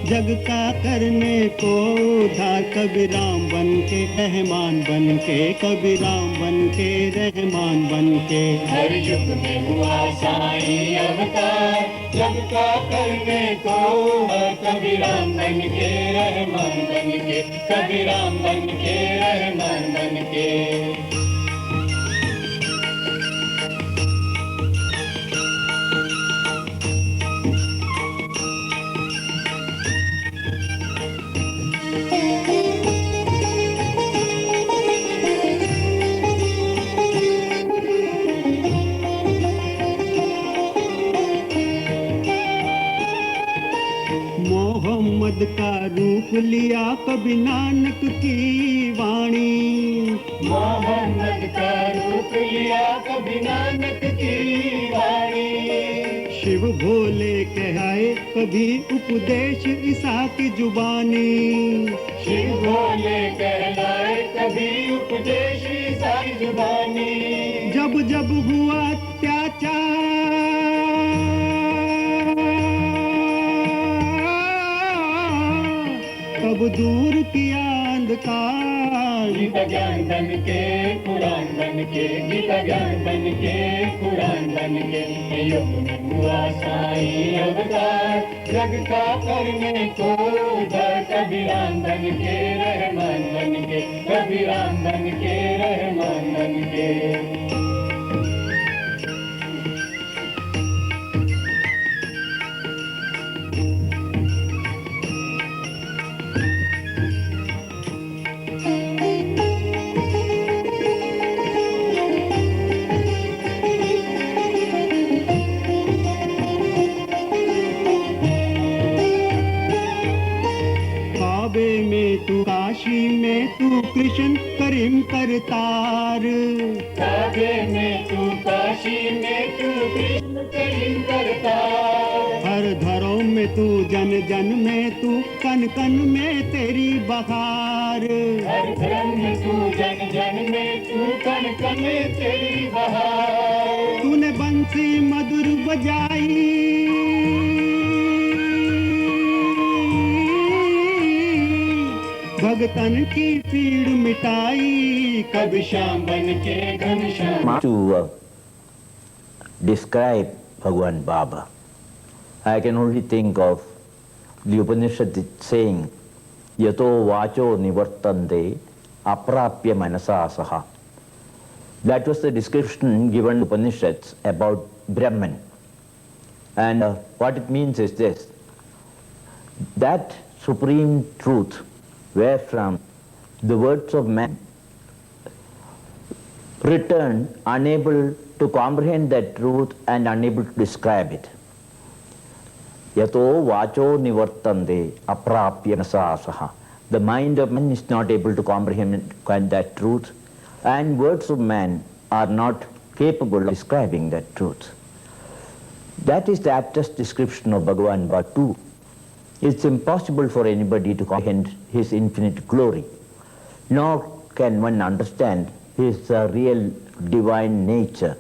जग का करने को उधार। कभी राम बन के रहमान बन के, कभी राम बन के रहमान बन के। हर युग में हुआ साईं अवतार, जग का करने को उधार। कभी राम बन के रहमान बन के, कभी राम बन के रहमान बन के। मोहम्मद का रूप लिया कभी नानक की वाणी। मोहम्मद का रूप लिया कभी नानक की वाणी। शिव भोले कहाए कभी उपदेश ईसा की जुबानी। शिव भोले कहलाए कभी उपदेश ईसा की जुबानी। जब जब हुआ अत्याचार, तब दूर किया अंधकार। गीता ज्ञान बन के कुरान बन के, गीता ज्ञान बन के कुरान बन के। युग में हुआ साईं अवतार, जग का करने को उधार। कभी राम बन के रहमान बन के, कभी राम बन के रहमान बन के। काशी में तू कृष्ण करीम करतार। काबे में तू, काशी में तू कृष्ण करीम करतार। हर घरों में तू, जन जन में तू, कन कन में तेरी बहार। हर धर्म में तू, जन जन में तू, कन कन में तेरी बहार। तूने बंसी मधुर बजाई, भगतन की पीड़ मिटाई। कभी श्याम बन के Ghanshyam. To describe Bhagwan Baba, I can only think of the Upanishad saying, Yato vacho nivartante aprapya manasa saha. That was the description given in Upanishads about Brahman. And what it means is this, that supreme truth wherefrom the words of man return unable to comprehend that truth and unable to describe it. Yato vacho nivartante aprapya nasasaha. The mind of man is not able to comprehend that truth, and words of man are not capable of describing that truth. That is the aptest description of Bhagavan Baba too. It's impossible for anybody to comprehend his infinite glory, nor can one understand his real divine nature,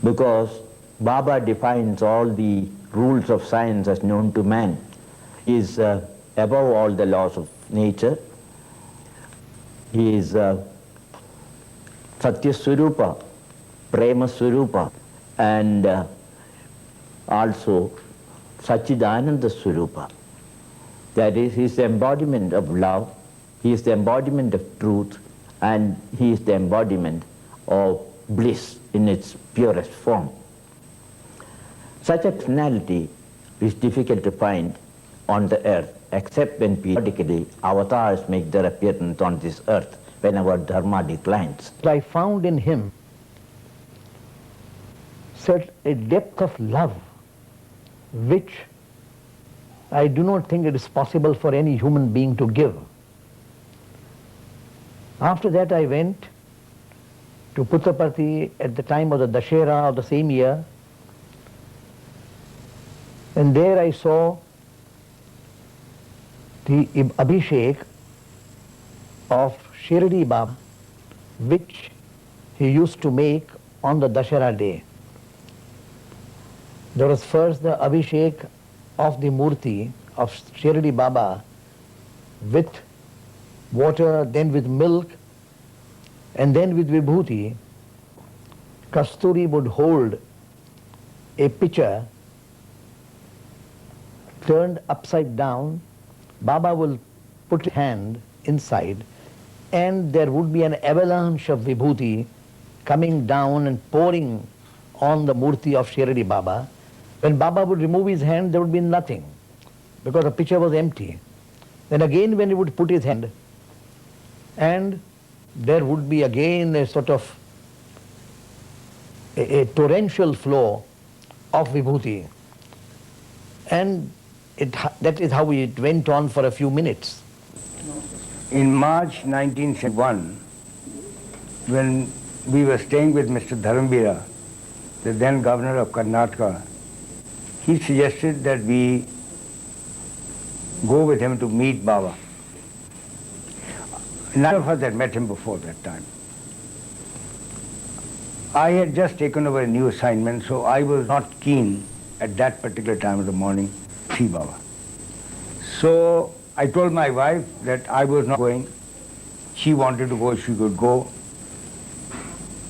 because Baba defines all the rules of science as known to man. He is above all the laws of nature. He is Satya Swarupa, Prema Swarupa, and also Sachidananda Swarupa. That is, he is the embodiment of love, he is the embodiment of truth, and he is the embodiment of bliss in its purest form. Such a personality is difficult to find on the earth, except when periodically avatars make their appearance on this earth when our dharma declines. I found in him such a depth of love which I do not think it is possible for any human being to give. After that I went to Puttaparthi at the time of the Dashera of the same year, and there I saw the Abhishek of Shirdi Baba, which he used to make on the Dashera day. There was first the Abhishek of the Murti of Shirdi Baba with water, then with milk, and then with vibhuti, Kasturi would hold a pitcher turned upside down. Baba will put his hand inside, and there would be an avalanche of vibhuti coming down and pouring on the murti of Shirdi Baba. When Baba would remove his hand, there would be nothing, because the pitcher was empty. Then again when he would put his hand, and there would be again a sort of a torrential flow of vibhuti. And that is how it went on for a few minutes. In March 1971, when we were staying with Mr. Dharambira, the then governor of Karnataka, he suggested that we go with him to meet Baba. None of us had met him before that time. I had just taken over a new assignment, so I was not keen at that particular time of the morning to see Baba. So I told my wife that I was not going. She wanted to go, she could go.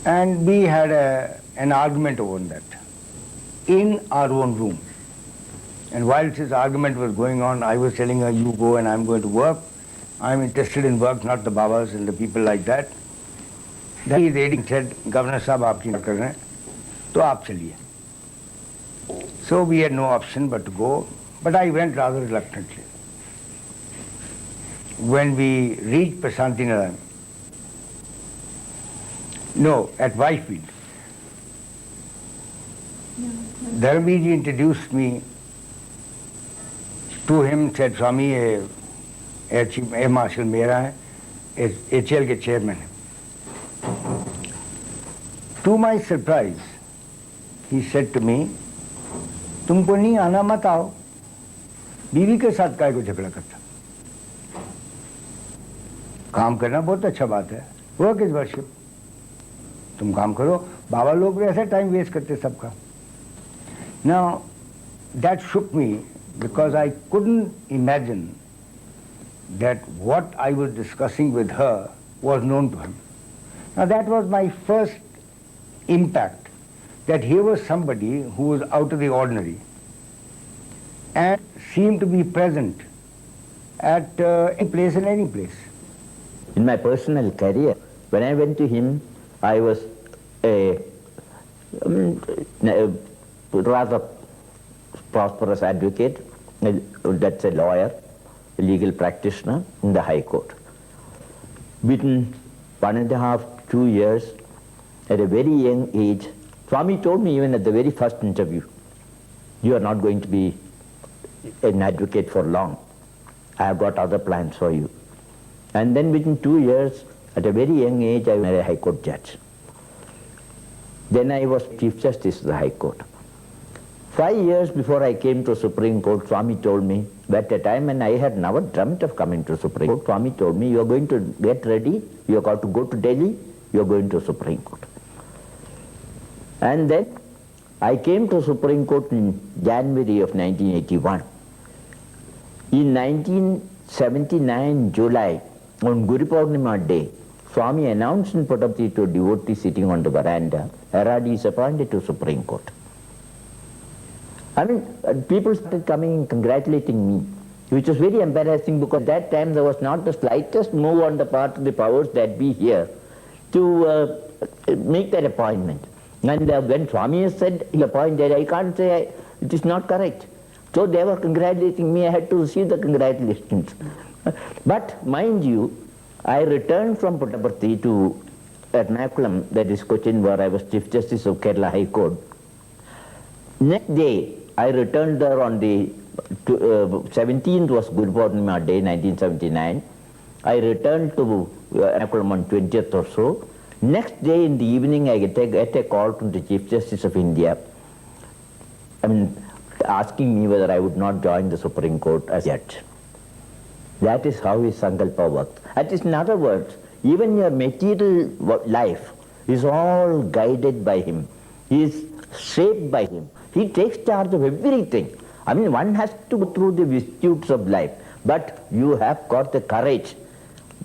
And we had an argument over that in our own room. And whilst this argument was going on, I was telling her, you go and I'm going to work. I'm interested in work, not the Babas and the people like that. Then he reading said, Governor Sahab, aap ki na kar rahe hain, to aap chaliye. So we had no option but to go, but I went rather reluctantly. When we reached Prasanthi Narayan, no, at Whitefield, Dharamveer ji introduced me to him, said, Swami, Air Marshal mera hai, HL ke chairman hai. To my surprise, he said to me, तुमको नहीं आना मत आओ, बीवी के साथ काय को झगड़ा करता, काम करना बहुत अच्छा बात है, वर्क इज वर्शिप, तुम काम करो, बाबा लोग ऐसे टाइम वेस्ट करते सबका. Now that shook me because I couldn't imagine that what I was discussing with her was known to him. Now that was my first impact, that here was somebody who was out of the ordinary and seemed to be present at any place and any place. In my personal career, when I went to him, I was a rather prosperous advocate, that's a lawyer, a legal practitioner in the High Court. Within 1.5, 2 years, at a very young age, Swami told me even at the very first interview, you are not going to be an advocate for long. I have got other plans for you. And then within 2 years, at a very young age, I was a High Court judge. Then I was Chief Justice of the High Court. 5 years before I came to Supreme Court, Swami told me, at a time when I had never dreamt of coming to Supreme Court, Swami told me, you are going to get ready, you are going to go to Delhi, you are going to Supreme Court. And then I came to Supreme Court in January of 1981. In 1979 July, on Guru Purnima day, Swami announced in Puttaparthi to a devotee sitting on the veranda, Aradi is appointed to Supreme Court. I mean, people started coming and congratulating me, which was very embarrassing because at that time there was not the slightest move on the part of the powers that be here to make that appointment. And when Swami has said he appointed, I can't say it is not correct. So they were congratulating me, I had to receive the congratulations. But mind you, I returned from Puttaparthi to Ernakulam, that is Cochin, where I was Chief Justice of Kerala High Court. Next day, I returned there on the 17th was Guru Purnima Day, 1979. I returned to Ernakulam on 20th or so. Next day in the evening, I get a call from the Chief Justice of India, asking me whether I would not join the Supreme Court as judge. That is how his Sankalpa worked. That is, in other words, even your material life is all guided by him. He is shaped by him. He takes charge of everything. I mean, one has to go through the vicissitudes of life, but you have got the courage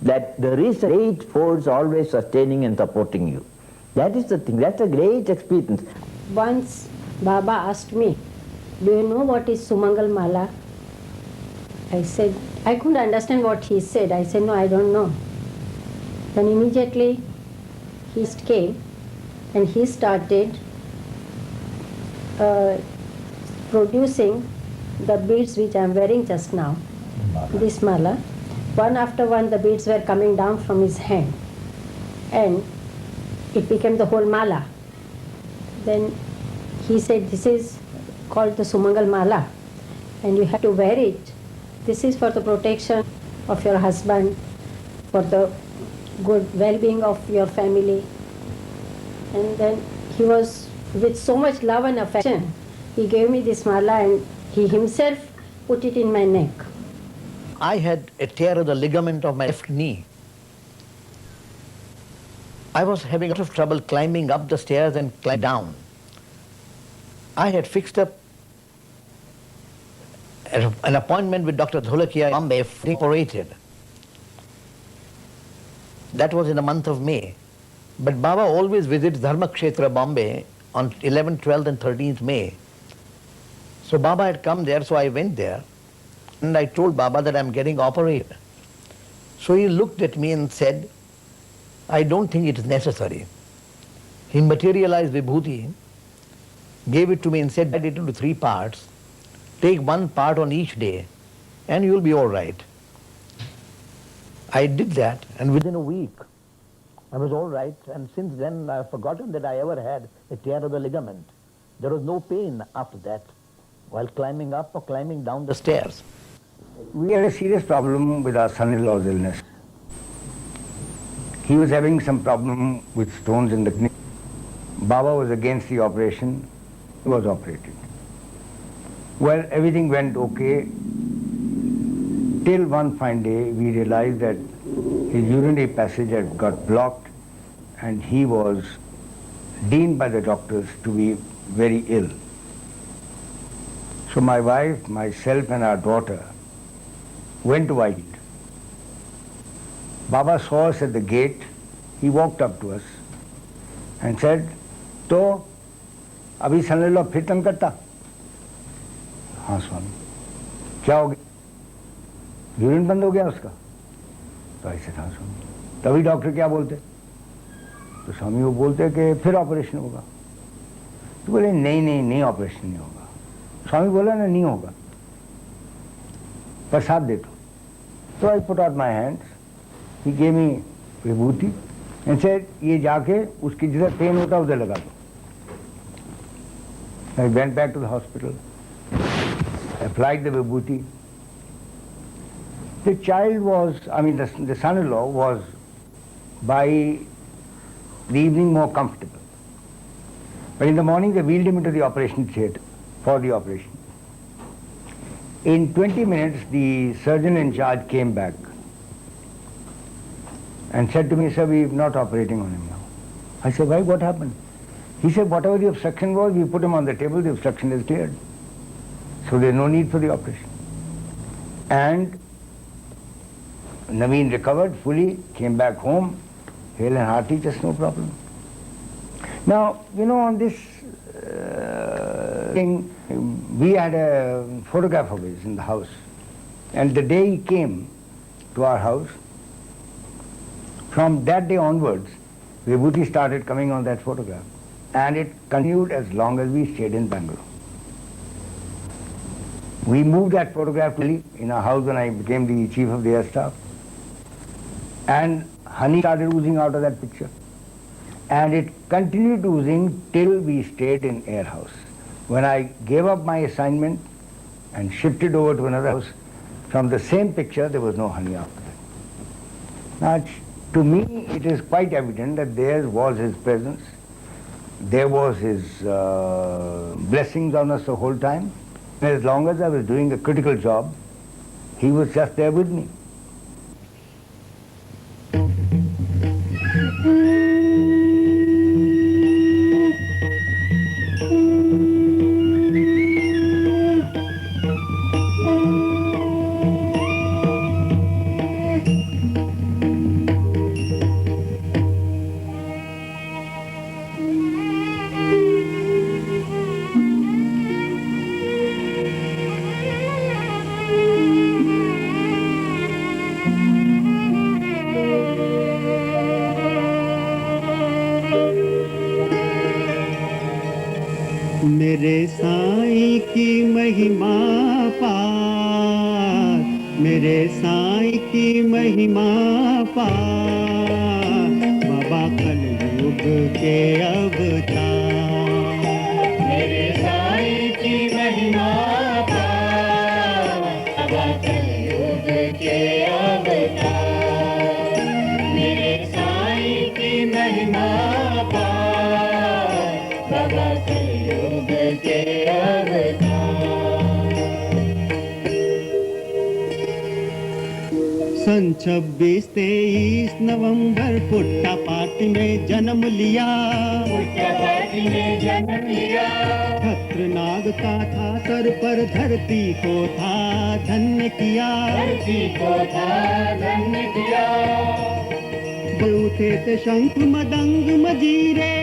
that there is a great force always sustaining and supporting you. That is the thing, that's a great experience. Once Baba asked me, do you know what is Sumangal Mala? I said, I couldn't understand what he said. I said, no, I don't know. Then immediately he came and he started producing the beads which I am wearing just now, this mala. One after one the beads were coming down from his hand and it became the whole mala. Then he said, this is called the Sumangal Mala and you have to wear it. This is for the protection of your husband, for the good well-being of your family. And then he was, with so much love and affection, he gave me this mala and he himself put it in my neck. I had a tear of the ligament of my left knee. I was having a lot of trouble climbing up the stairs and climb down. I had fixed up an appointment with Dr. Dholakia Bombay, operated. That was in the month of May. But Baba always visits Dharmakshetra Bombay on 11th, 12th and 13th May. So Baba had come there, so I went there. And I told Baba that I'm getting operated. So he looked at me and said, I don't think it is necessary. He materialized Vibhuti, gave it to me and said, divide it into 3 parts. Take 1 part on each day and you'll be all right. I did that and within a week I was all right, and since then I've forgotten that I ever had a tear of the ligament. There was no pain after that while climbing up or climbing down the stairs. We had a serious problem with our son-in-law's illness. He was having some problem with stones in the knee. Baba was against the operation. He was operated. Well, everything went okay till one fine day we realized that his urinary passage had got blocked and he was deemed by the doctors to be very ill. So my wife, myself and our daughter went to Whitefield. Baba saw us at the gate. He walked up to us and said, "To, abhi son-in-law phir tang karta?" हाँ स्वामी, क्या हो गया? Urine बंद हो गया उसका? तो ऐसे था स्वामी। तभी डॉक्टर क्या बोलते? तो स्वामी वो बोलते कि फिर ऑपरेशन होगा। तो बोले नहीं ऑपरेशन नहीं होगा। स्वामी बोला ना नहीं होगा, प्रसाद दे दो। So I put out my hands. He gave me vibhuti and said, ये जाके उसकी जिधर पेन होता उधर लगा दो। I went back to the hospital, applied the vibhuti. The child was, the son-in-law was by the evening more comfortable. But in the morning they wheeled him into the operation theatre for the operation. In 20 minutes, the surgeon in charge came back and said to me, "Sir, we are not operating on him now." I said, "Why? What happened?" He said, "Whatever the obstruction was, we put him on the table, the obstruction is cleared. So there is no need for the operation." And Naveen recovered fully, came back home, hale and hearty, just no problem. Now, on this thing, we had a photograph of his in the house. And the day he came to our house, from that day onwards, Vibhuti started coming on that photograph. And it continued as long as we stayed in Bangalore. We moved that photograph to Delhi in our house when I became the chief of the air staff. And honey started oozing out of that picture. And it continued oozing till we stayed in Air House. When I gave up my assignment and shifted over to another house, from the same picture there was no honey after that. Now, to me it is quite evident that there was his presence, there was his blessings on us the whole time. And as long as I was doing a critical job, he was just there with me. मेरे साईं की महिमा पार, मेरे साईं की महिमा पार, बाबा कलयुग के अवतार। मेरे साईं की महिमा पार, बाबा कलयुग के अवतार। मेरे साईं की महिमा पार, बाबा कलयुग के अवतार। सन 26-23 नवंबर पुट्टापाटी में जन्म लिया, पुट्टापाटी में जन्म लिया। छत्रनाग का था सर पर, धरती को था धन्य किया, धरती को था धन्य किया। उठे थे शंख मदंग मजीरे,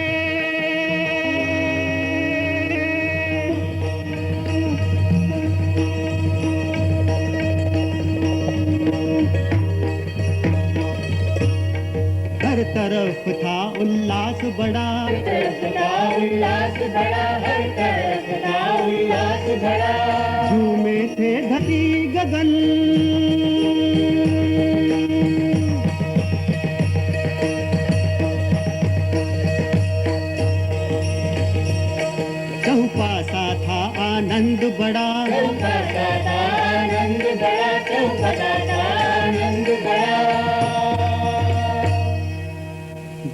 हर तरफ था उल्लास बड़ा, हर तरफ था उल्लास बड़ा, हर तरफ था उल्लास बड़ा। झूमे थे धरती गगन, चौपासा था आनंद बड़ा, चौपासा था आनंद बड़ा, चौपासा था आनंद बड़ा।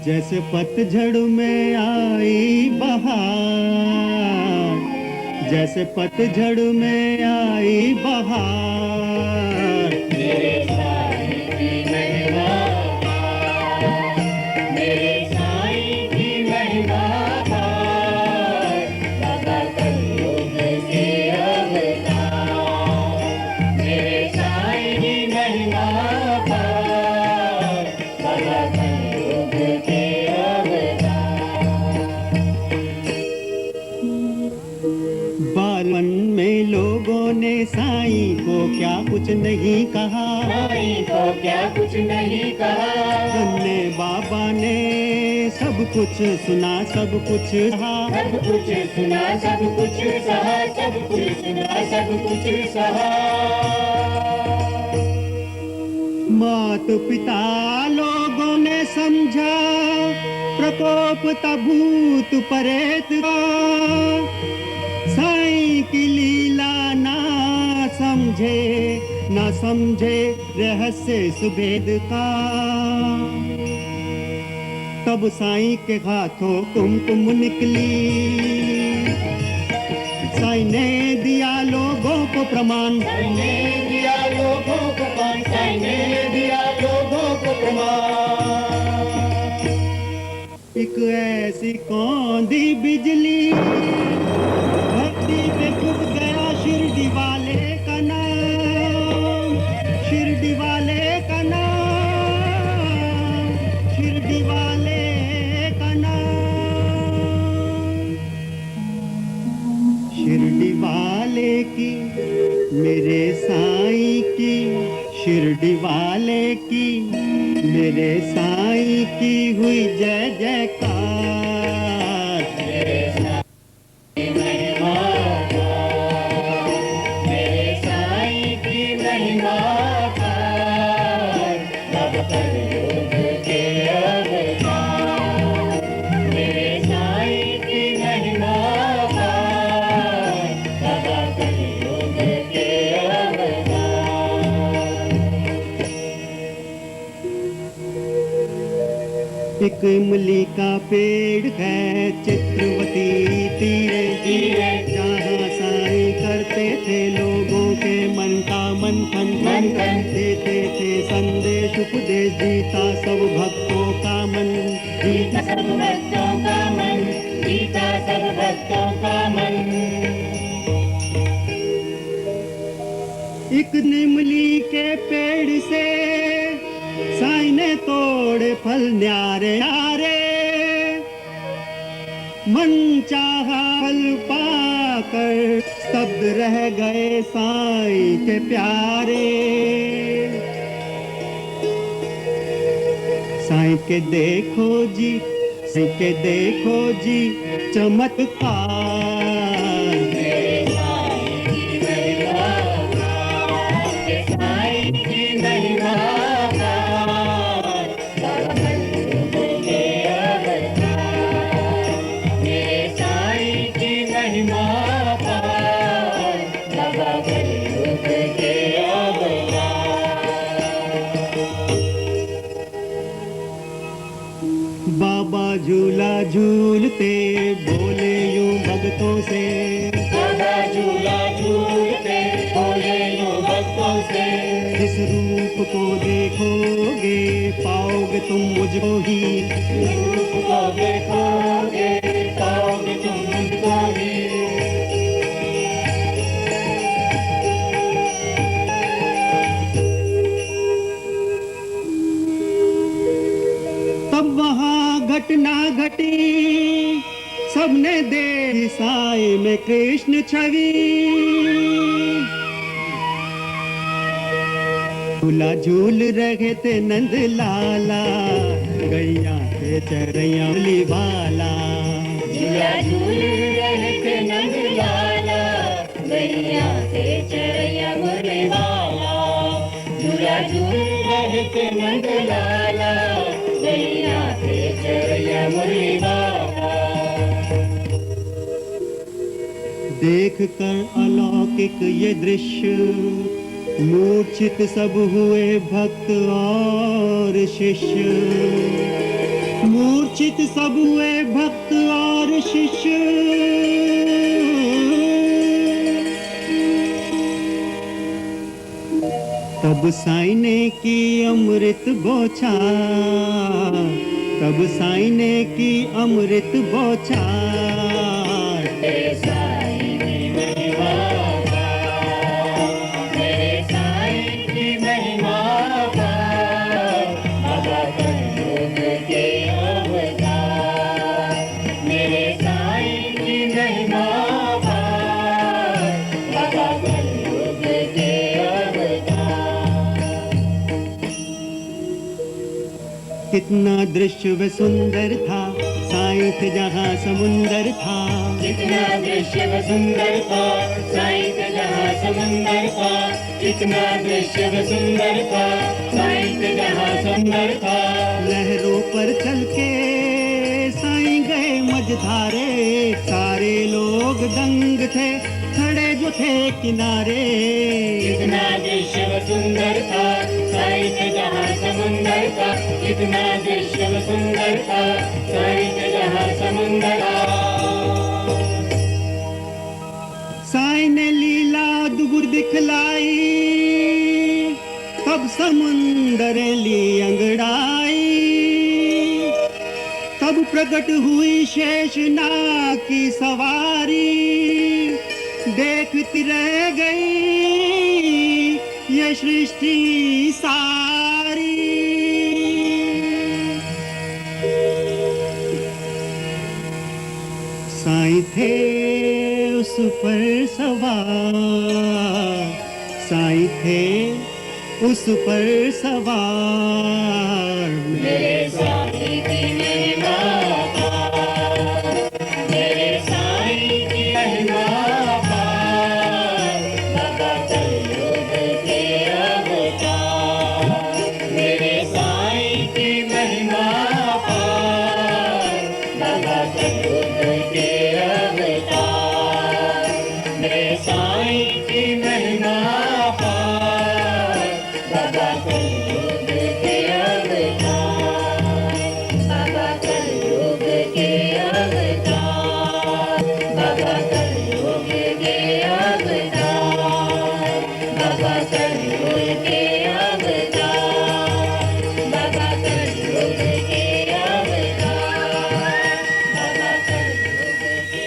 जैसे पतझड़ में आई बहार, जैसे पतझड़ में आई बहार। मेरे साईं की महिमा पार, मेरे साईं की महिमा पार, बाबा कलयुग के अवतार। मेरे साईं की महिमा पार, बाबा कलयुग के अवतार। बालपन में लोगों ने साईं को क्या कुछ नहीं कहा, साईं को क्या कुछ नहीं कहा। अन्ने बाबा ने सब कुछ सुना, सब कुछ कहा, सब कुछ सुना, सब कुछ सहा, सब कुछ सुना, सब कुछ सहा। मात पिता लोगों ने समझा, प्रकोप तभूत परेत का, साईं की लीला ना समझे, ना समझे रहस्य सुभेद का। तब साईं के हाथों कुमकुम निकली, साईं ने दिया लोगों को प्रमाण, साईं ने दिया लोगों को प्रमाण, साईं ने दिया लोगों को प्रमाण। एक ऐसी कौंधी बिजली धरती पे फूट गया, शिरडी वाले का नाम, शिरडी वाले का नाम, शिरडी वाले का नाम। शिरडी वाले की, मेरे साईं की, शिरडी वाले की, मेरे साईं की हुई जय जयकार। मेरे साईं की महिमा पार, मेरे साईं की महिमा पार, बाबा कलयुग के अवतार। मेरे साईं की महिमा पार, बाबा कलयुग के अवतार। एक इमली का पेड़ है चित्रवती तीरे तीरे, जहाँ साईं करते थे लोगों के मन का मंथन, मंथन। देते थे संदेश उपदेश, जीता सब भक्तों का मन, जीता सब भक्तों का मन, जीता सब भक्तों का मन। एक इमली के पेड़ से साईं ने तोड़े फल न्यारे न्यारे, मन चाहा फल पाकर स्तब्ध रह गए साईं के प्यारे। साईं के देखो जी, साईं के देखो जी चमत्कार। बाबा झूला झूलते बोले यूं भक्तों से, बाबा झूला झूलते बोले यूं भक्तों से, इस रूप को देखोगे पाओगे तुम मुझको ही, इस रूप को देखोगे पाओगे तुम मुझको ही। तब वहाँ घटना घटी सबने देखी साए में कृष्ण छवि, झूला झूल रहे थे नंद लाला गैया थे चरैया वाला, झूला झूल रहे थे नंद लाला गैया थे चरैया मुरली वाला, झूला झूल रहे थे नंद लाला गैया थे चरैया मुरली वाला। देख कर अलौकिक ये दृश्य मूर्छित सब हुए भक्त और शिष्य, मूर्छित सब हुए भक्त और शिष्य। तब साईं ने की अमृत बौछार, तब साईं ने की अमृत बौछार। तेरे साईं की महिमा मेरे साईं की महिमा बाबा कलयुग के अवतार, मेरे साईं की महिमा बाबा कलयुग के कितना दृश्य व सुंदर था साईं थे जहाँ समुंदर था, कितना दृश्य व सुंदर था साईं थे जहाँ समुंदर था, कितना दृश्य व सुंदर था साईं थे जहाँ सुंदर था। लहरों पर चल के साईं गए मझधारे, सारे लोग दंग थे खड़े जो थे किनारे। कितना दृश्य व सुंदर था साईं थे जहाँ समुंदर था, कितना दृश्य व सुंदर था साईं थे जहाँ समुंदर था। साईं ने लीला दुगुर दिखलाई तब समुंदर ली अंगड़ाई, तब प्रकट हुई शेषनाग की सवारी, देखती रह गई ये सृष्टि सारी। साईं थे उस पर सवार, साईं थे उस पर सवार। मेरे साईं की महिमा मेरे साईं की महिमा बाबा कलयुग के अवतार, मेरे साईं की महिमा बाबा कलयुग के अवतार, मेरे साईं की महिमा बाबा कलयुग के अवतार, बाबा कलयुग के अवतार, बाबा कलयुग के अवतार, बाबा कलयुग के अवतार, बाबा कलयुग के अवतार, बाबा कलयुग के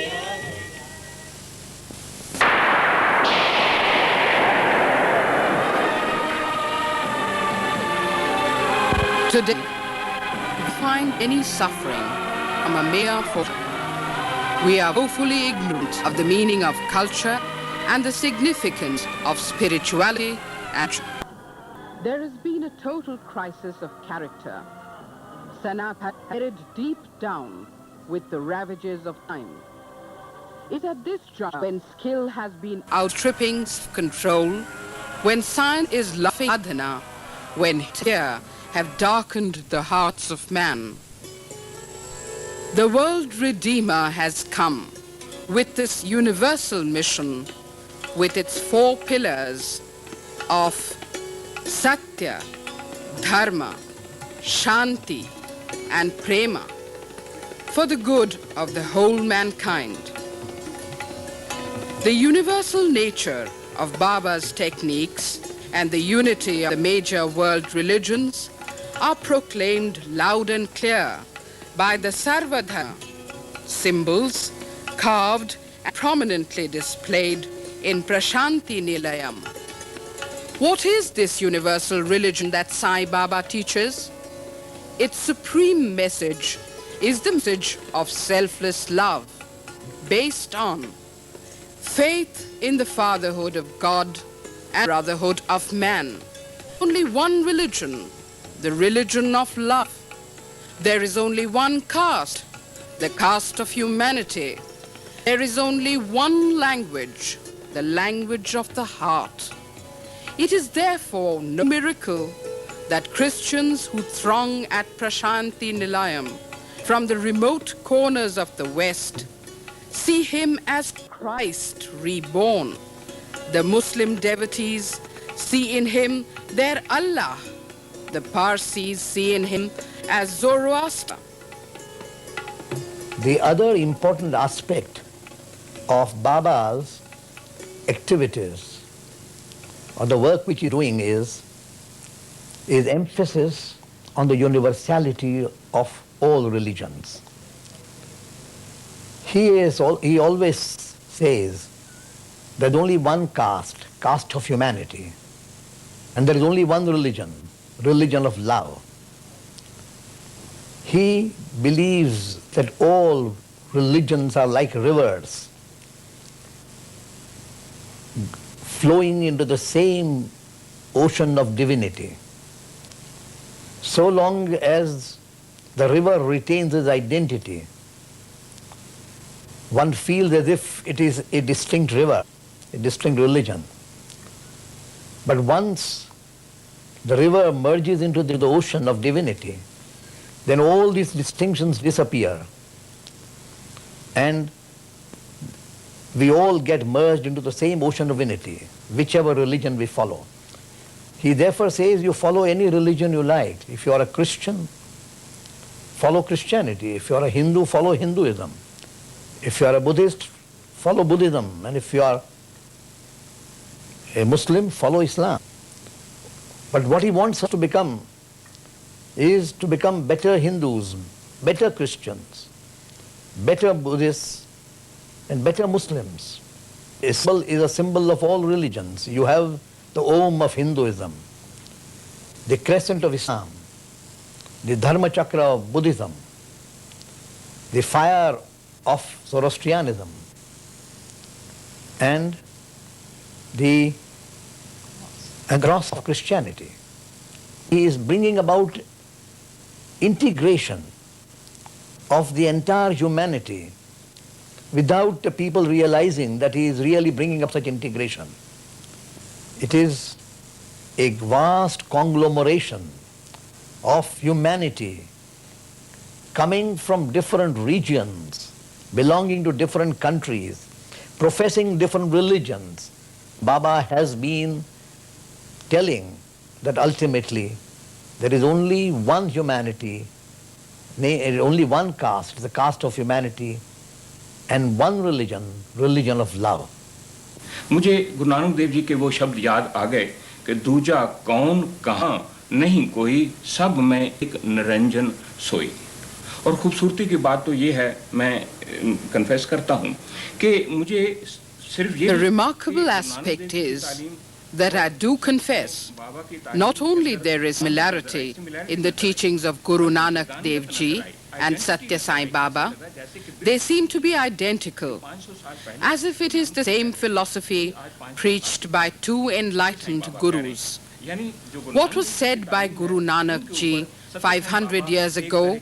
Today, we find any suffering from a mere fortune. We are woefully ignorant of the meaning of culture and the significance of spirituality and there has been a total crisis of character. Sanat has buried deep down with the ravages of time. It's at this juncture when skill has been outstripping control, when science is laughing adhana, when tears have darkened the hearts of man. The world Redeemer has come with this universal mission, with its 4 pillars of Satya, Dharma, Shanti and prema for the good of the whole mankind. The universal nature of Baba's techniques and the unity of the major world religions are proclaimed loud and clear by the Sarvadharma symbols carved and prominently displayed in Prashanti Nilayam. What is this universal religion that Sai Baba teaches? Its supreme message is the message of selfless love based on faith in the fatherhood of God and brotherhood of man. Only one religion, the religion of love. There is only one caste, the caste of humanity. There is only one language, the language of the heart. It is therefore no miracle that Christians who throng at Prashanti Nilayam from the remote corners of the West see him as Christ reborn. The Muslim devotees see in him their Allah. The Parsis see in him as Zoroaster. The other important aspect of Baba's activities or the work which he's doing is emphasis on the universality of all religions. He always says there's only one caste of humanity, and there is only one religion, religion of love. He believes that all religions are like rivers flowing into the same ocean of divinity. So long as the river retains its identity, one feels as if it is a distinct river, a distinct religion. But once the river merges into the ocean of divinity, then all these distinctions disappear and we all get merged into the same ocean of divinity, whichever religion we follow. He therefore says you follow any religion you like. If you are a Christian, follow Christianity. If you are a Hindu, follow Hinduism. If you are a Buddhist, follow Buddhism. And if you are a Muslim, follow Islam. But what he wants us to become is to become better Hindus, better Christians, better Buddhists, and better Muslims. A symbol is a symbol of all religions. You have the Om of Hinduism, the crescent of Islam, the Dharma Chakra of Buddhism, the fire of Zoroastrianism, and the cross of Christianity. He is bringing about integration of the entire humanity without the people realizing that he is really bringing up such integration. It is a vast conglomeration of humanity coming from different regions, belonging to different countries, professing different religions. Baba has been telling that ultimately there is only one humanity, only one caste, the caste of humanity, and one religion, religion of love. मुझे गुरु नानक देव जी के वो शब्द याद आ गए कि दूजा कौन कहाँ नहीं कोई सब में एक निरंजन सोई। और खूबसूरती की बात तो ये है, मैं कन्फेस करता हूँ कि मुझे सिर्फ ये The remarkable aspect is that I do confess, not only there is similarity in the teachings of Guru Nanak Dev Ji and Satya Sai Baba, they seem to be identical, as if it is the same philosophy preached by two enlightened gurus. What was said by Guru Nanak Ji 500 years ago,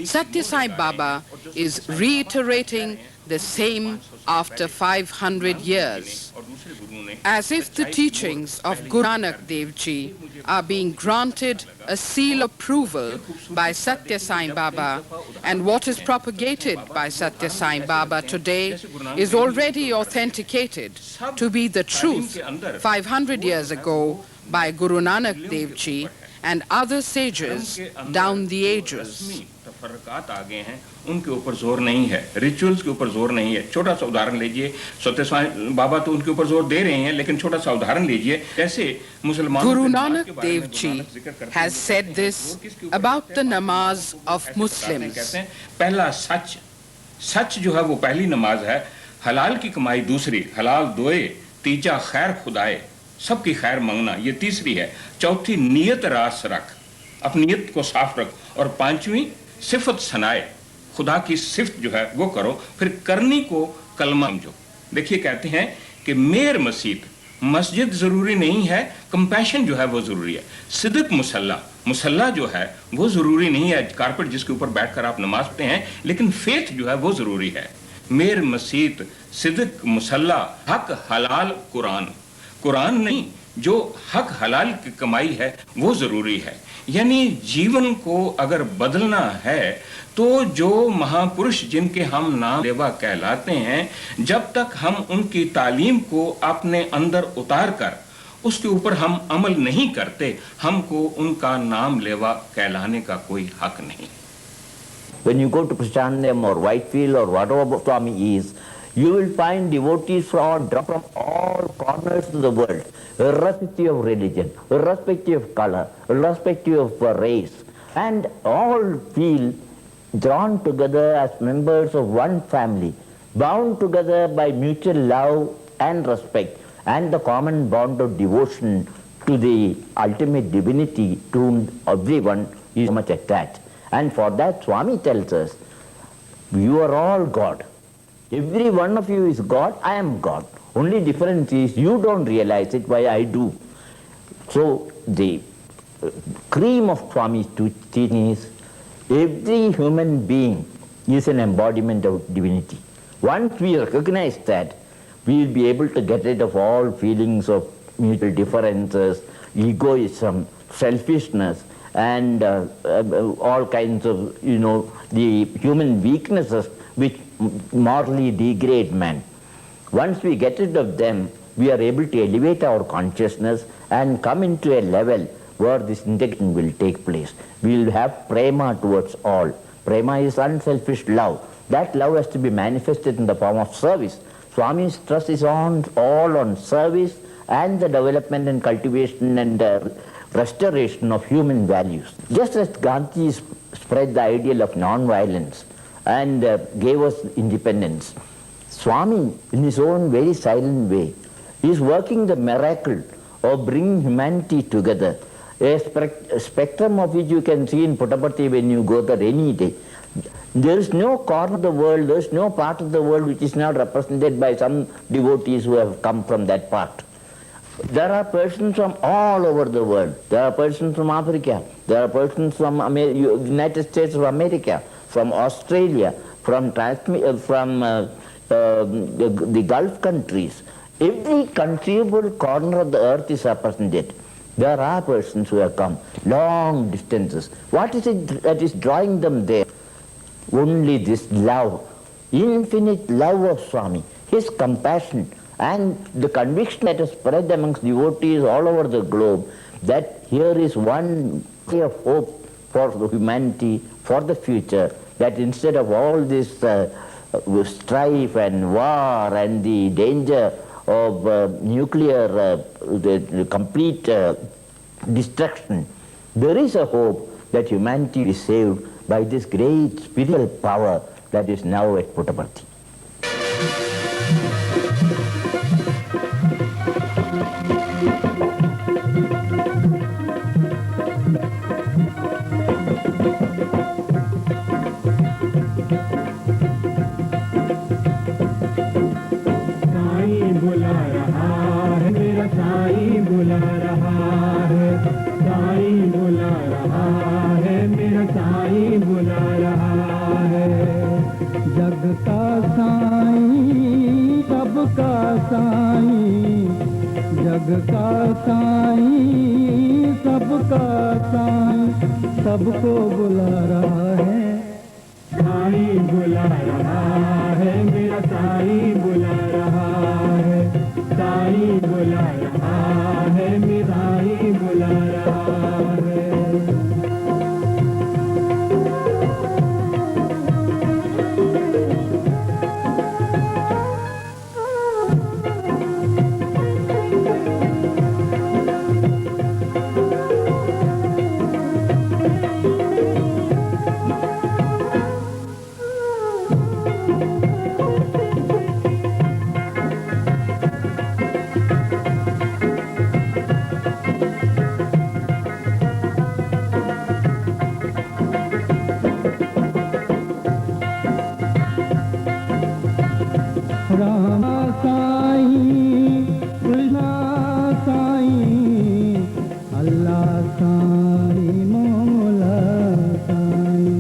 Satya Sai Baba is reiterating the same after 500 years, as if the teachings of Guru Nanak Dev Ji are being granted a seal of approval by Satya Sai Baba, and what is propagated by Satya Sai Baba today is already authenticated to be the truth 500 years ago by Guru Nanak Dev Ji and other sages down the ages. तफरकात आ गए हैं, उनके ऊपर जोर नहीं है, rituals के ऊपर जोर नहीं है। छोटा सा उदाहरण लीजिए, सत्यस्वामी बाबा तो उनके ऊपर जोर दे रहे हैं, लेकिन छोटा सा उदाहरण लीजिए, जैसे मुसलमान Guru Nanak Dev Ji has said this about the namaz of Muslims. कहते हैं पहला सच, सच जो है वो पहली नमाज है, हलाल की कमाई दूसरी, हलाल दोए, तीजा खैर खुदाए, सबकी खैर मांगना ये तीसरी है, चौथी नियत रास रख, अपनी नियत को साफ रख, और पांचवी सिफत सनाए, खुदा की सिफत जो है वो करो, फिर करनी को कलमा समझो। देखिए कहते हैं कि मेर मस्जिद, मस्जिद जरूरी नहीं है, कंपैशन जो है वो जरूरी है। सिद्क मुसल्ला, मुसल्ला जो है वो जरूरी नहीं है, कारपेट जिसके ऊपर बैठकर आप नमाज पढ़ते हैं, लेकिन फेथ जो है वो जरूरी है। मेर मस्जिद, सिद्क मुसल्ला, हक हलाल कुरान, कुरान नहीं, जो हक हलाल की कमाई है वो जरूरी है। यानी जीवन को अगर बदलना है तो जो महापुरुष जिनके हम नाम लेवा कहलाते हैं, जब तक हम उनकी तालीम को अपने अंदर उतार कर उसके ऊपर हम अमल नहीं करते, हमको उनका नाम लेवा कहलाने का कोई हक नहीं। When you go to Krishnandam or Whitefield or whatever Swami is, you will find devotees from all corners of the world, irrespective of religion, irrespective of color, irrespective of race, and all feel drawn together as members of one family, bound together by mutual love and respect, and the common bond of devotion to the ultimate divinity to whom everyone is much attached. And for that Swami tells us, you are all God. Every one of you is God, I am God. Only difference is you don't realize it, why I do. So the cream of Swami's teaching is, every human being is an embodiment of divinity. Once we recognize that, we will be able to get rid of all feelings of mutual differences, egoism, selfishness, and all kinds of, the human weaknesses which morally degrade man. Once we get rid of them, we are able to elevate our consciousness and come into a level where this integration will take place. We will have prema towards all. Prema is unselfish love. That love has to be manifested in the form of service. Swami's trust is all on service and the development and cultivation and restoration of human values. Just as Gandhi spread the ideal of non-violence and gave us independence, Swami, in his own very silent way, is working the miracle of bringing humanity together. A spectrum of which you can see in Puttaparthi when you go there any day. There is no corner of the world, there is no part of the world which is not represented by some devotees who have come from that part. There are persons from all over the world. There are persons from Africa, there are persons from United States of America, from Australia, from the Gulf countries. Every conceivable corner of the earth is represented. There are persons who have come long distances. What is it that is drawing them there? Only this love, infinite love of Swami, his compassion, and the conviction that is spread amongst devotees all over the globe that here is one ray of hope for humanity, for the future, that instead of all this strife and war and the danger of nuclear the complete destruction, there is a hope that humanity is saved by this great spiritual power that is now at Puttaparthi. जग का साईं सबका साईं सबको बुला रहा है साईं बुला रहा है मेरा साईं बुला रहा है साईं बुला रहा है मेरा साईं बुला रहा है रामा साईं कृष्णा साईं अल्लाह साईं मौला साईं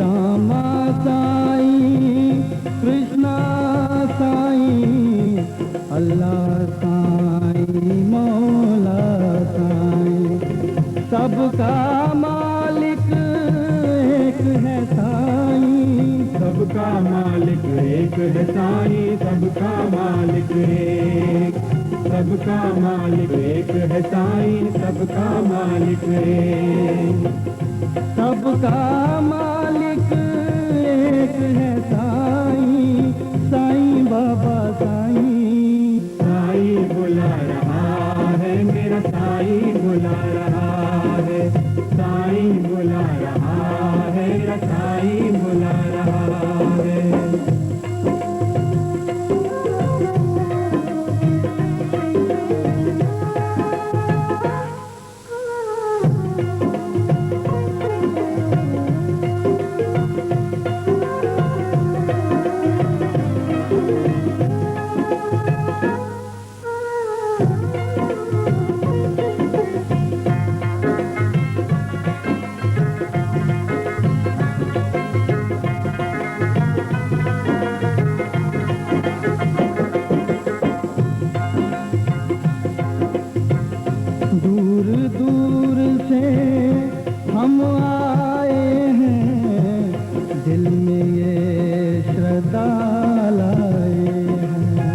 रामा साईं कृष्णा साईं अल्लाह साईं मौला साईं सबका मालिक एक है साईं सबका मालिक एक है साईं सबका मालिक एक सबका मालिक एक है साईं सबका मालिक एक सबका मालिक एक है साईं साईं बाबा साईं साईं बुला रहा है मेरा साईं बुला रहा है साईं बुला रहा है मेरा साईं बुला रहा है दूर दूर से हम आए हैं दिल में ये श्रद्धा लाए हैं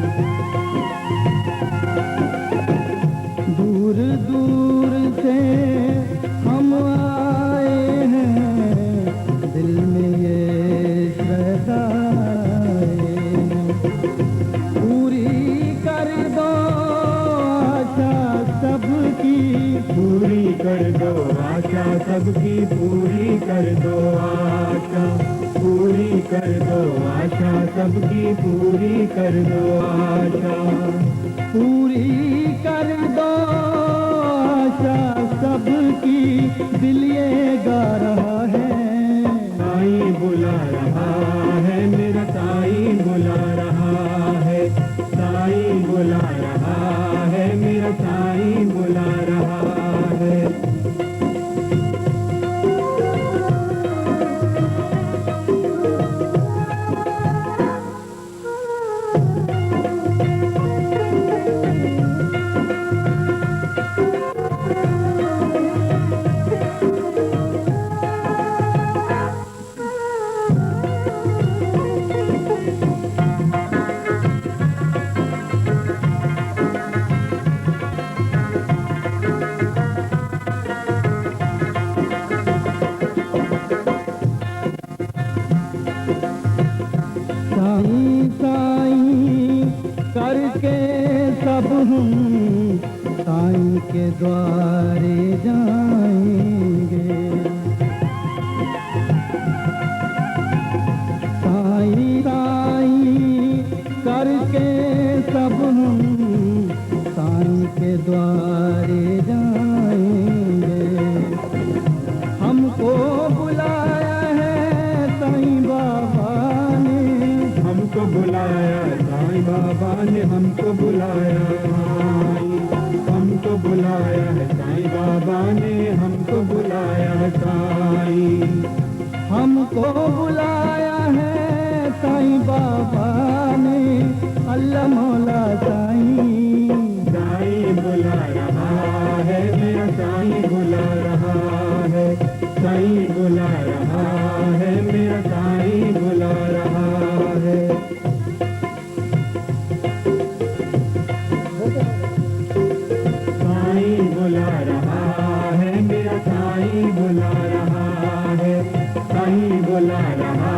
दूर दूर से हम आए हैं दिल में ये श्रद्धा लाए हैं पूरी कर दो आशा सबकी पूरी कर दो आशा सबकी पूरी कर दो आशा पूरी कर दो आशा सबकी पूरी कर दो आशा पूरी कर दो आशा सबकी दिल ये गा रहा है साईं बुला रहा है मेरा साईं बुला रहा है साईं बुला रहा है मेरा साईं बुला रहा है साईं साईं करके सब हम साईं के द्वारे जाएंगे साईं साईं करके सब हम साईं के द्वारे जाएंगे हमको बुलाया है साईं बाबा ने हमको बुलाया साईं बाबा ने हमको बुलाया हमको बुलाया है साईं बाबा ने हमको बुलाया साईं हमको बुलाया है साईं बाबा ने अल्लाह मौला साईं साईं बुला रहा है मेरा साईं बुला रहा है साईं बुला रहा है मेरा साईं बुला रहा है साईं बुला रहा है मेरा साईं बुला रहा है साईं बुला रहा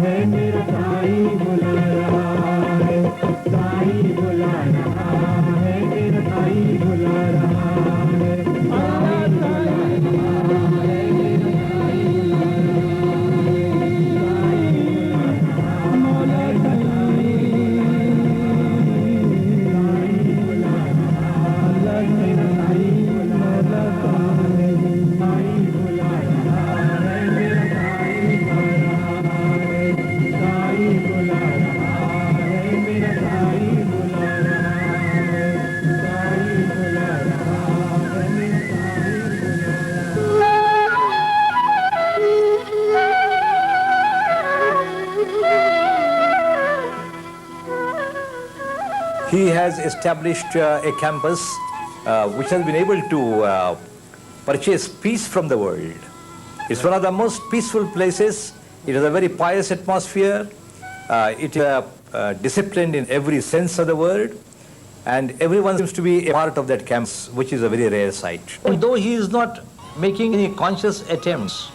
है मेरा साईं बुला रहा है साईं बुला रहा है मेरा साईं बुला रहा है He has established a campus which has been able to purchase peace from the world. It's one of the most peaceful places. It has a very pious atmosphere. It is disciplined in every sense of the word. And everyone seems to be a part of that campus, which is a very rare sight. Although he is not making any conscious attempts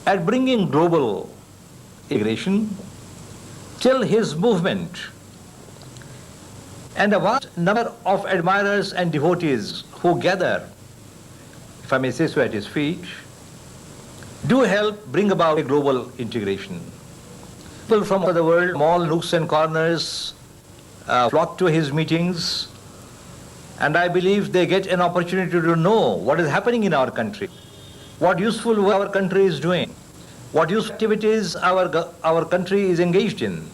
at bringing global integration, still his movement and a vast number of admirers and devotees who gather, if I may say so, at his feet, do help bring about a global integration. People from all over the world, from all nooks and corners, flock to his meetings, and I believe they get an opportunity to know what is happening in our country, what useful work our country is doing, what useful activities our country is engaged in,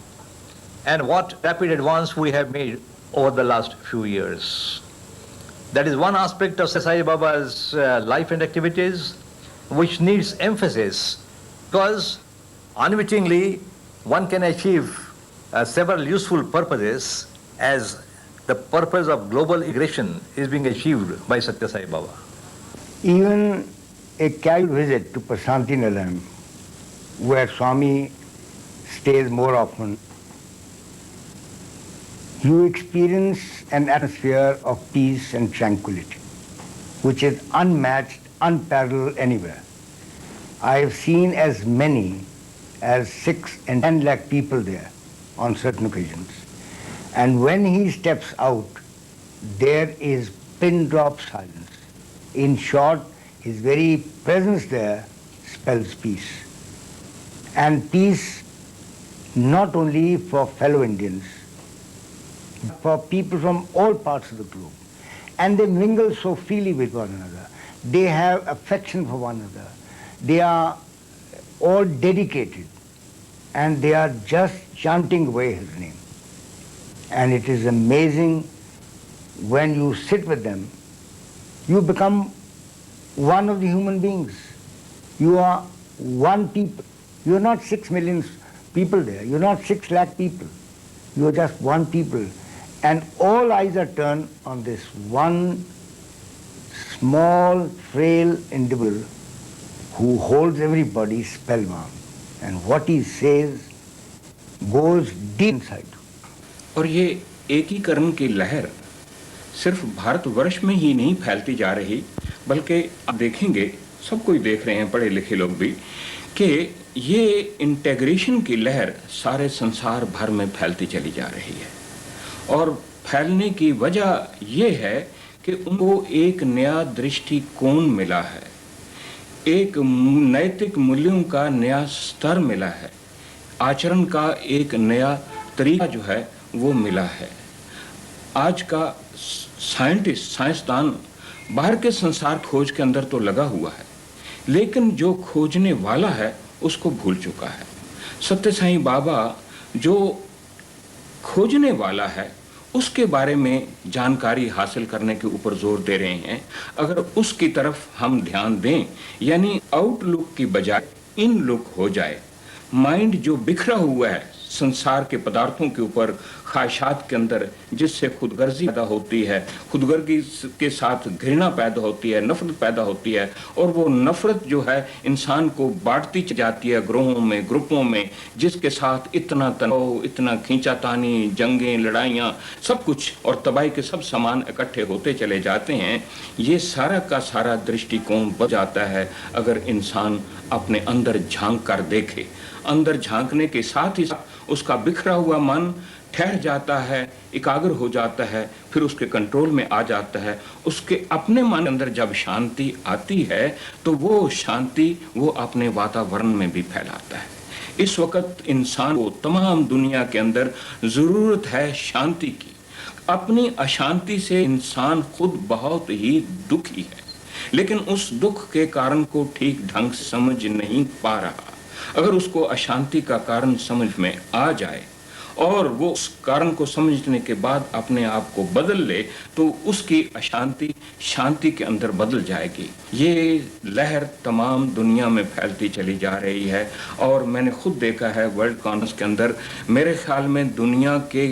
and what rapid advance we have made over the last few years. That is one aspect of Sai Baba's life and activities which needs emphasis, because unwittingly one can achieve several useful purposes as the purpose of global integration is being achieved by Satya Sai Baba. Even a casual visit to Prasanthi Nilayam, where Swami stays more often, you experience an atmosphere of peace and tranquility, which is unmatched, unparalleled anywhere. I have seen as many as 6 and 10 lakh people there on certain occasions. And when he steps out, there is pin drop silence. In short, his very presence there spells peace. And peace not only for fellow Indians, but for people from all parts of the globe. And they mingle so freely with one another. They have affection for one another. They are all dedicated, and they are just chanting away his name. And it is amazing when you sit with them, you become one of the human beings. You are one people. You are not 6 million people there. You are not 6 lakh people. You are just one people. And all eyes are turned on this one small, frail individual who holds everybody spellbound. And what he says goes deep inside. और ये एकीकरण की लहर सिर्फ भारतवर्ष में ही नहीं फैलती जा रही, बल्कि आप देखेंगे, सब कोई देख रहे हैं, पढ़े लिखे लोग भी, कि ये इंटीग्रेशन की लहर सारे संसार भर में फैलती चली जा रही है। और फैलने की वजह ये है कि उनको एक नया दृष्टिकोण मिला है, एक नैतिक मूल्यों का नया स्तर मिला है, आचरण का एक नया तरीका जो है वो मिला है। आज का साइंसदान बाहर के संसार खोज के अंदर तो लगा हुआ है, लेकिन जो खोजने वाला है उसको भूल चुका है। सत्य साईं बाबा जो खोजने वाला है उसके बारे में जानकारी हासिल करने के ऊपर जोर दे रहे हैं। अगर उसकी तरफ हम ध्यान दें, यानी आउटलुक की बजाय इन लुक हो जाए, माइंड जो बिखरा हुआ है संसार के पदार्थों के ऊपर, ख्वाहिशात के अंदर, जिससे खुदगर्जी पैदा होती है, खुदगर्जी के साथ घृणा पैदा होती है, नफरत पैदा होती है, और वो नफरत जो है इंसान को बांटती जाती है ग्रोहों में, ग्रुपों में, जिसके साथ इतना तनाव, इतना खींचातानी, जंगें, लड़ाइयाँ, सब कुछ और तबाही के सब सामान इकट्ठे होते चले जाते हैं। ये सारा का सारा दृष्टिकोण बदल जाता है अगर इंसान अपने अंदर झांक कर देखे। अंदर झांकने के साथ ही उसका बिखरा हुआ मन ठहर जाता है, एकाग्र हो जाता है, फिर उसके कंट्रोल में आ जाता है। उसके अपने मन अंदर जब शांति आती है तो वो शांति वो अपने वातावरण में भी फैलाता है। इस वक्त इंसान को तमाम दुनिया के अंदर जरूरत है शांति की। अपनी अशांति से इंसान खुद बहुत ही दुखी है, लेकिन उस दुख के कारण को ठीक ढंग से समझ नहीं पा रहा। अगर उसको अशांति का कारण समझ में आ जाए और वो उस कारण को समझने के बाद अपने आप को बदल ले, तो उसकी अशांति शांति के अंदर बदल जाएगी। ये लहर तमाम दुनिया में फैलती चली जा रही है और मैंने खुद देखा है वर्ल्ड कॉन्फ्रेंस के अंदर, मेरे ख्याल में दुनिया के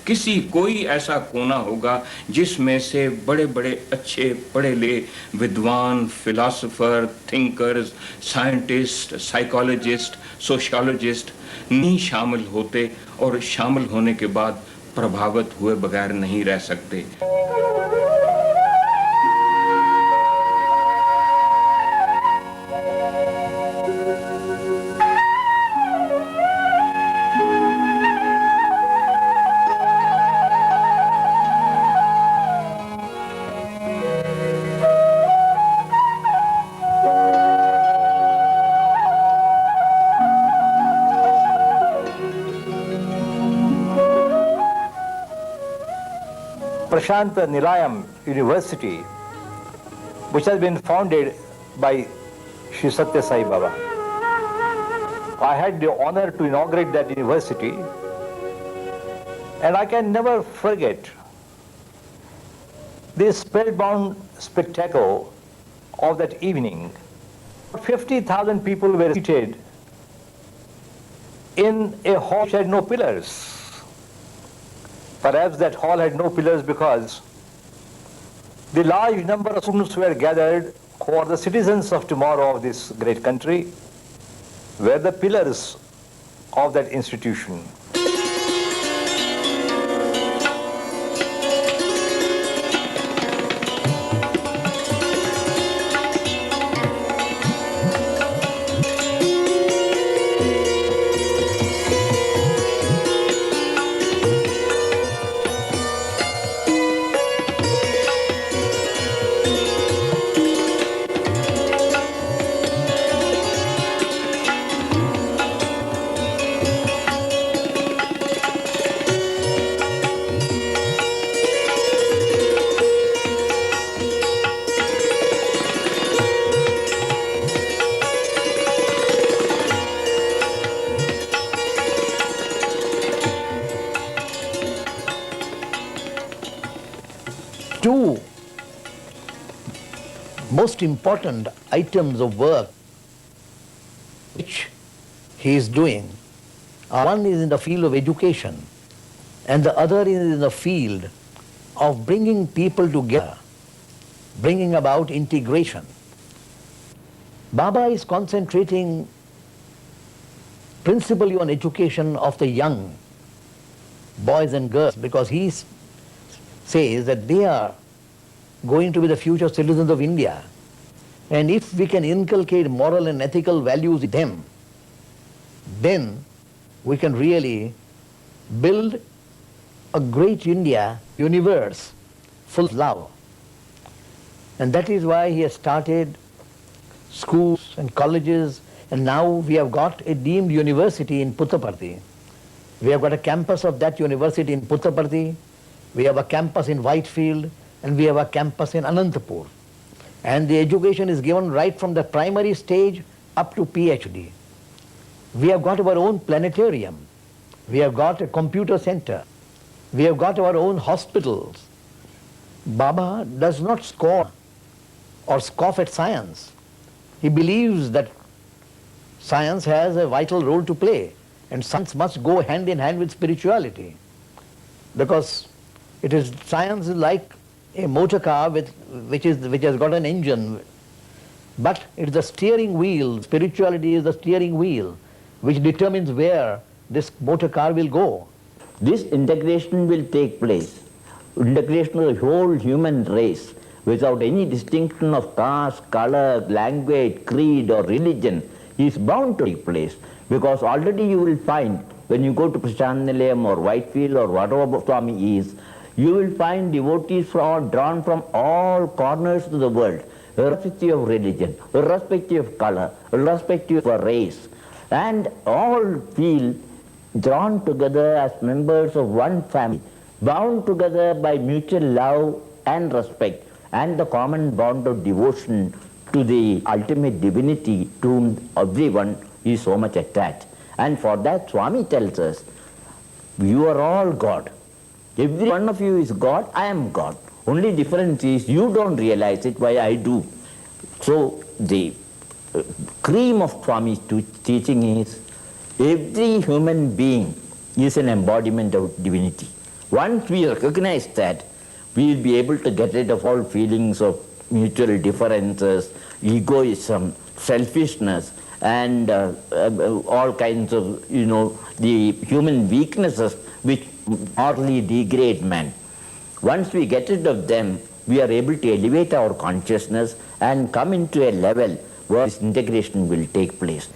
किसी कोई ऐसा कोना होगा जिसमें से बड़े बड़े अच्छे पढ़े ले विद्वान, philosopher, thinkers, scientist, psychologist, sociologist नहीं शामिल होते और शामिल होने के बाद प्रभावित हुए बगैर नहीं रह सकते। Prashanta Nilayam University, which has been founded by Sri Satya Sai Baba. I had the honor to inaugurate that university, and I can never forget this spellbound spectacle of that evening. 50,000 people were seated in a hall which had no pillars. Perhaps that hall had no pillars because the large number of students were gathered who are the citizens of tomorrow of this great country were the pillars of that institution. Two most important items of work which he is doing, one is in the field of education and the other is in the field of bringing people together, bringing about integration. Baba is concentrating principally on education of the young boys and girls because he says that they are going to be the future citizens of India. And if we can inculcate moral and ethical values in them, then we can really build a great India universe full of love. And that is why he has started schools and colleges, and now we have got a deemed university in Puttaparthi. We have got a campus of that university in Puttaparthi. We have a campus in Whitefield, and we have a campus in Anantapur. And the education is given right from the primary stage up to PhD. We have got our own planetarium. We have got a computer center. We have got our own hospitals. Baba does not scorn or scoff at science. He believes that science has a vital role to play, and science must go hand in hand with spirituality. Because science is like a motor car which has got an engine, but it's the steering wheel. Spirituality is the steering wheel which determines where this motor car will go. This integration will take place, integration of the whole human race without any distinction of caste, color, language, creed or religion is bound to take place, because already you will find when you go to Prashant Nilayam or Whitefield or whatever Swami is, you will find devotees drawn from all corners of the world, irrespective of religion, irrespective of color, irrespective of race, and all feel drawn together as members of one family, bound together by mutual love and respect and the common bond of devotion to the ultimate divinity to whom everyone is so much attached. And for that Swami tells us, you are all God. Every one of you is God, I am God. Only difference is you don't realize it, why I do. So the cream of Swami's teaching is every human being is an embodiment of divinity. Once we recognize that, we will be able to get rid of all feelings of mutual differences, egoism, selfishness, and all kinds of, the human weaknesses which morally degrade man. Once we get rid of them, we are able to elevate our consciousness and come into a level where this integration will take place.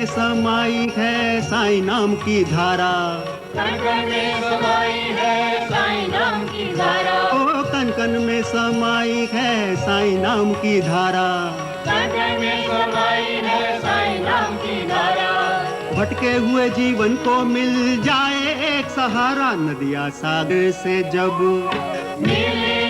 समाई है साईं नाम की धारा, कण कण में समाई है साईं नाम की धारा, ओ कण कण में समाई है साईं नाम की धारा, कण कण में समाई है साईं नाम की धारा। भटके हुए जीवन को मिल जाए एक सहारा, नदिया सागर से जब मिले